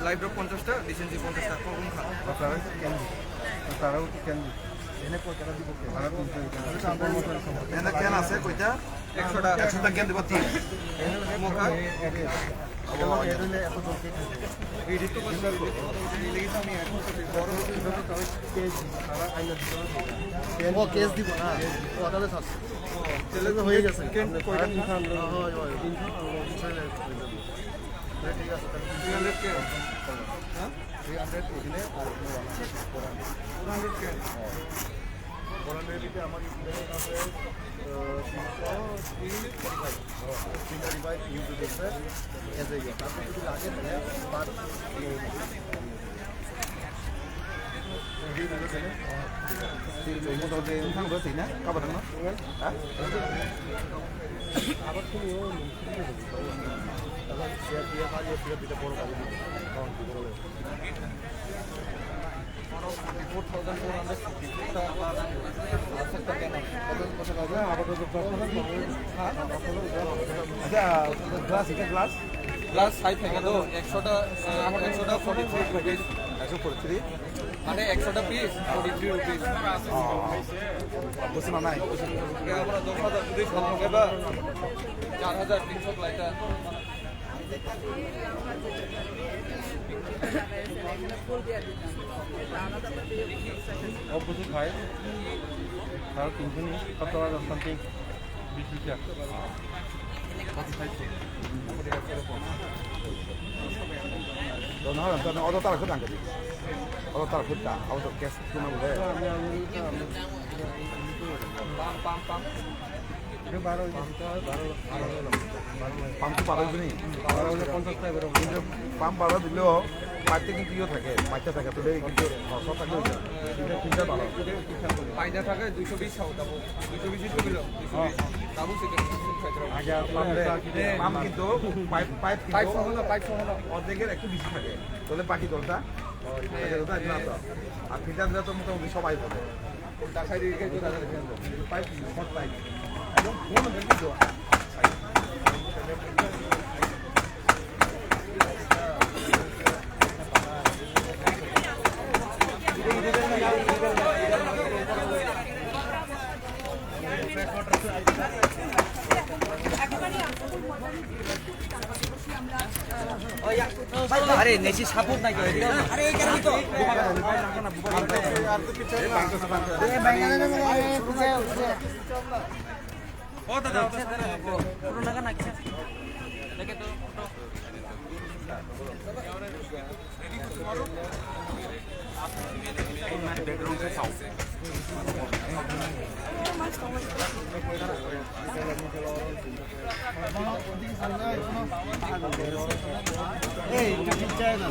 Live drop 50টা decency 50টা কোন তারাও কেন এনে কত টাকা দিব এনে কেন আছে কয়টা 100টা কেন দিব 3 মোকা এনে এত জলদি ভিডিও তো বন্ধ করব লাগি আমি এখন বড় তো কেস সারা আইনা দিব ও কেস দিব না ও আদালত আছে চলে হয়ে গেছে কেন কয়টা ইনফান হয় হয় ইনফান ঠিক আছে 300 কে হ্যাঁ 300 এখানে আর 400 কে 400 দিতে আমার ইনফ্লেশন আছে 335 ইউজ দিতে এসে গিয়ে তারপর যদি লাগে তাহলে বাদ আবার তুমি শেয়ার দিয়ে পারিয়ে শেয়ার দিতে বড় কাজ দিতে গ্লাস সাইজ থাকে তো 100টা 43 143 মানে 100টা পিস 43 রুপিস বুঝছ না নাই আমরা 10000 যদি সমান হবে 4300 লাইটা অবশ্যই খায় আর 300 কত আর সামথিং 20 টাকা কত খাইছে 너 나는 어디 따라 그다 안 거지. 어디 따라 그다. 어디 계속 그만 왜? 빰빰빰. 이거 바로 빰도 바로 이거니. 바로 50 টাকা বেরো। কিন্তু 빰 바로 দিলেও পাইতে কিন্তু ইও থাকে। পাইতে থাকে তো কিন্তু 100 টাকা হয়ে যায়। এটা কিনতে ভালো। পাইতে থাকে 220 টাকা দাও। 220 টাকা দিলো। 220 দাও সেটা আগে পাম কিন্তু পাইপ সহ অর্ধেকের একটু বেশি থাকে তাহলে বাকি দলটা আর ফিল্টার দিলে তো মোটামুটি সবাই বলে পাইপ শর্ট পাইপ একদম ফোন কিন্তু আরে নেছি সাপোর্ট নাই করে আরে এই কেন তো ও দাদা পুরো নাকা নাকি দেখে তো ব্যাকগ্রাউন্ড से साउंड এই কি চাই না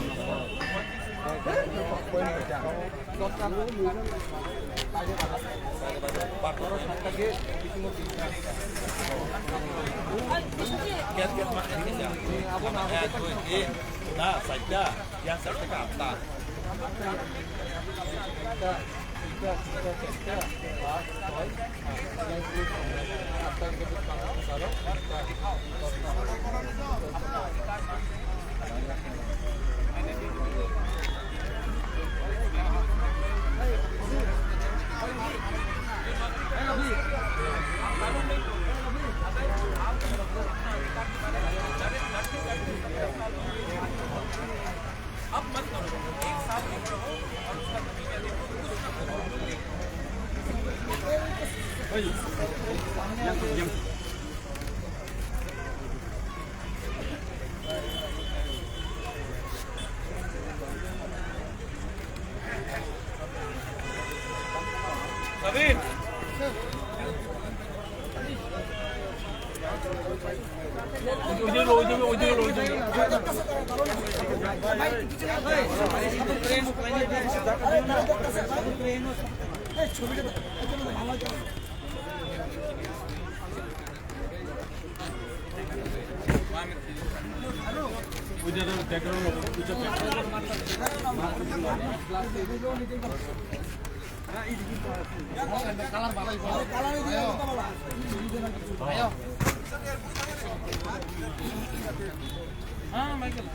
हाँ माइकल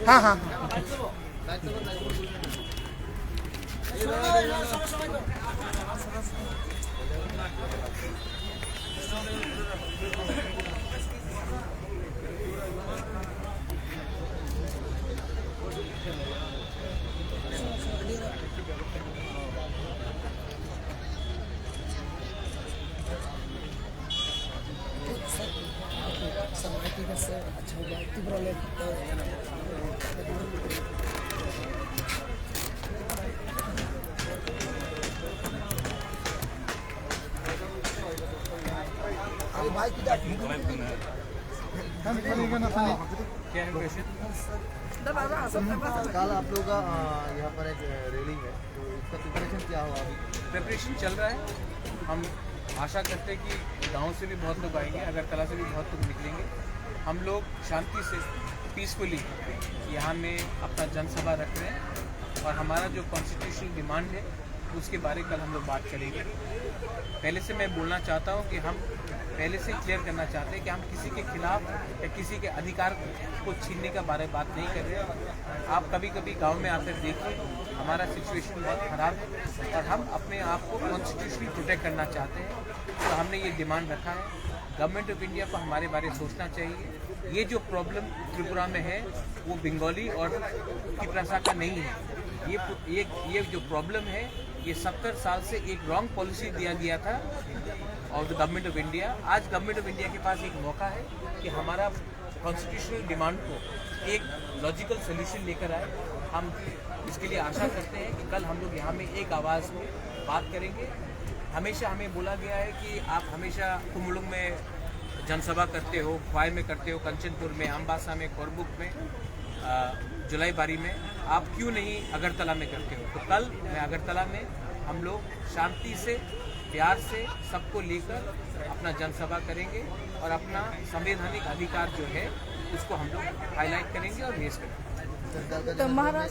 हाँ हाँ अच्छा हो गया भाई क्या है क्वेश्चन? कल आप लोगों का यहाँ पर एक रेलिंग है, तो उसका प्रिपरेशन क्या हुआ अभी? प्रिपरेशन चल रहा है। हम आशा करते हैं कि गांव से भी बहुत लोग आएंगे, अगरतला से भी बहुत लोग निकलेंगे। हम लोग शांति से पीसफुली यहाँ में अपना जनसभा रख रहे हैं और हमारा जो कॉन्स्टिट्यूशनल डिमांड है उसके बारे कल हम लोग बात करेंगे। पहले से मैं बोलना चाहता हूँ कि हम पहले से क्लियर करना चाहते हैं कि हम किसी के खिलाफ या किसी के अधिकार को छीनने का बारे में बात नहीं कर रहे। आप कभी कभी गांव में आकर देखिए, हमारा सिचुएशन बहुत ख़राब है और हम अपने आप को कॉन्स्टिट्यूशनली प्रोटेक्ट करना चाहते हैं। तो हमने ये डिमांड रखा है। गवर्नमेंट ऑफ इंडिया को हमारे बारे में सोचना चाहिए। ये जो प्रॉब्लम त्रिपुरा में है वो बंगाली और तिपरासा का नहीं है। ये जो प्रॉब्लम है ये 70 साल से एक रॉन्ग पॉलिसी दिया गया था और द गवर्नमेंट ऑफ इंडिया। आज गवर्नमेंट ऑफ इंडिया के पास एक मौका है कि हमारा कॉन्स्टिट्यूशनल डिमांड को एक लॉजिकल सोल्यूशन लेकर आए। हम इसके लिए आशा करते हैं कि कल हम लोग यहाँ में एक आवाज़ में बात करेंगे। हमेशा हमें बोला गया है कि आप हमेशा कुमलुंग में जनसभा करते हो, ख्वाई में करते हो, कंचनपुर में, अम्बासा में, कोरबुक में, जुलाईबारी में, आप क्यों नहीं अगरतला में करते हो? तो कल मैं अगरतला में हम लोग शांति से, प्यार से सबको लेकर अपना जनसभा करेंगे और अपना संवैधानिक अधिकार जो है उसको हम लोग हाईलाइट करेंगे और रेस करेंगे। तो महाराज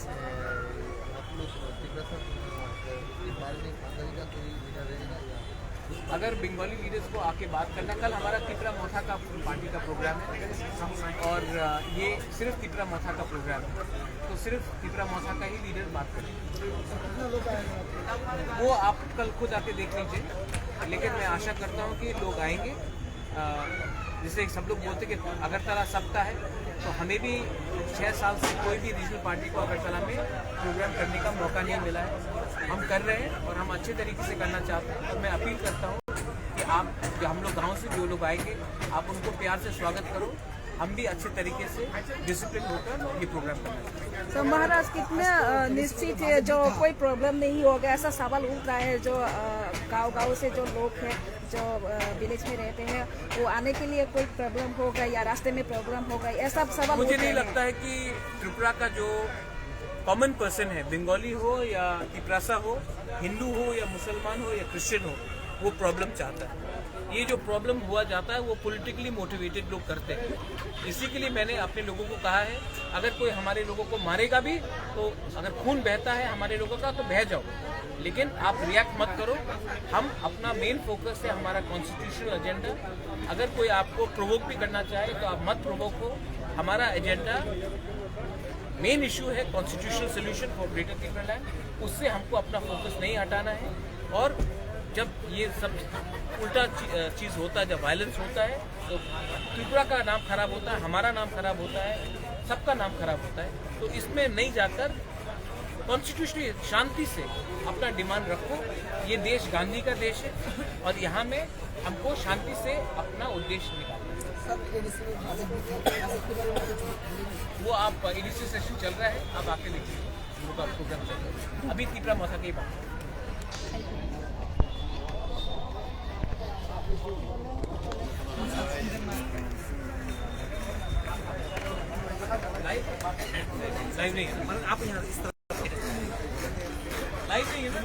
अगर बंगाली लीडर्स को आके बात करना, कल हमारा तिपरा मोथा का पार्टी का प्रोग्राम है और ये सिर्फ तिपरा मोथा का प्रोग्राम है, तो सिर्फ तिपरा मोथा का ही लीडर बात करेंगे। वो आप कल खुद आके देख लीजिए, लेकिन मैं आशा करता हूँ कि लोग आएंगे। जैसे सब लोग बोलते कि अगरतला सबका है, तो हमें भी 6 साल से कोई भी रीजनल पार्टी को अगरतला में प्रोग्राम करने का मौका नहीं मिला है। हम कर रहे हैं और हम अच्छे तरीके से करना चाहते हैं और मैं अपील करता हूँ कि आप जो हम लोग गांव से जो लोग आएंगे आप उनको प्यार से स्वागत करो। हम भी अच्छे तरीके से डिसिप्लिन होकर ये प्रोग्राम करना चाहते हैं। तो महाराज कितना निश्चित है जो कोई प्रॉब्लम नहीं होगा, ऐसा सवाल उठ रहा है जो गांव से जो लोग हैं जो विलेज में रहते हैं वो आने के लिए कोई प्रॉब्लम होगा या रास्ते में प्रॉब्लम होगा, ऐसा सवाल मुझे नहीं लगता है कि त्रिपुरा का जो कॉमन पर्सन है, बंगाली हो या तिपरासा हो, हिंदू हो या मुसलमान हो या क्रिश्चियन हो, वो प्रॉब्लम चाहता है। ये जो प्रॉब्लम हुआ जाता है वो पॉलिटिकली मोटिवेटेड लोग करते हैं। इसी के लिए मैंने अपने लोगों को कहा है, अगर कोई हमारे लोगों को मारेगा भी तो अगर खून बहता है हमारे लोगों का तो बह जाओ, लेकिन आप रिएक्ट मत करो। हम अपना मेन फोकस है हमारा कॉन्स्टिट्यूशनल एजेंडा। अगर कोई आपको प्रोवोक भी करना चाहे तो आप मत प्रोवोक हो। हमारा एजेंडा मेन इशू है constitutional solution for greater Tripura land. उससे हमको अपना फोकस नहीं हटाना है। और जब ये सब उल्टा चीज़ होता है, जब वायलेंस होता है तो त्रिपुरा का नाम खराब होता है, हमारा नाम खराब होता है, सबका नाम खराब होता है। तो इसमें नहीं जाकर कॉन्स्टिट्यूशनली शांति से अपना डिमांड रखो। ये देश गांधी का देश है और यहाँ में हमको शांति से अपना उद्देश्य निकालना है। वो आप एडीसी सेशन चल रहा है, आप आके देखिए, वो का प्रोग्राम चल रहा है अभी तीपरा मौसा के पास। लाइव नहीं है, आप यहाँ इस तरह लाइव नहीं है ना।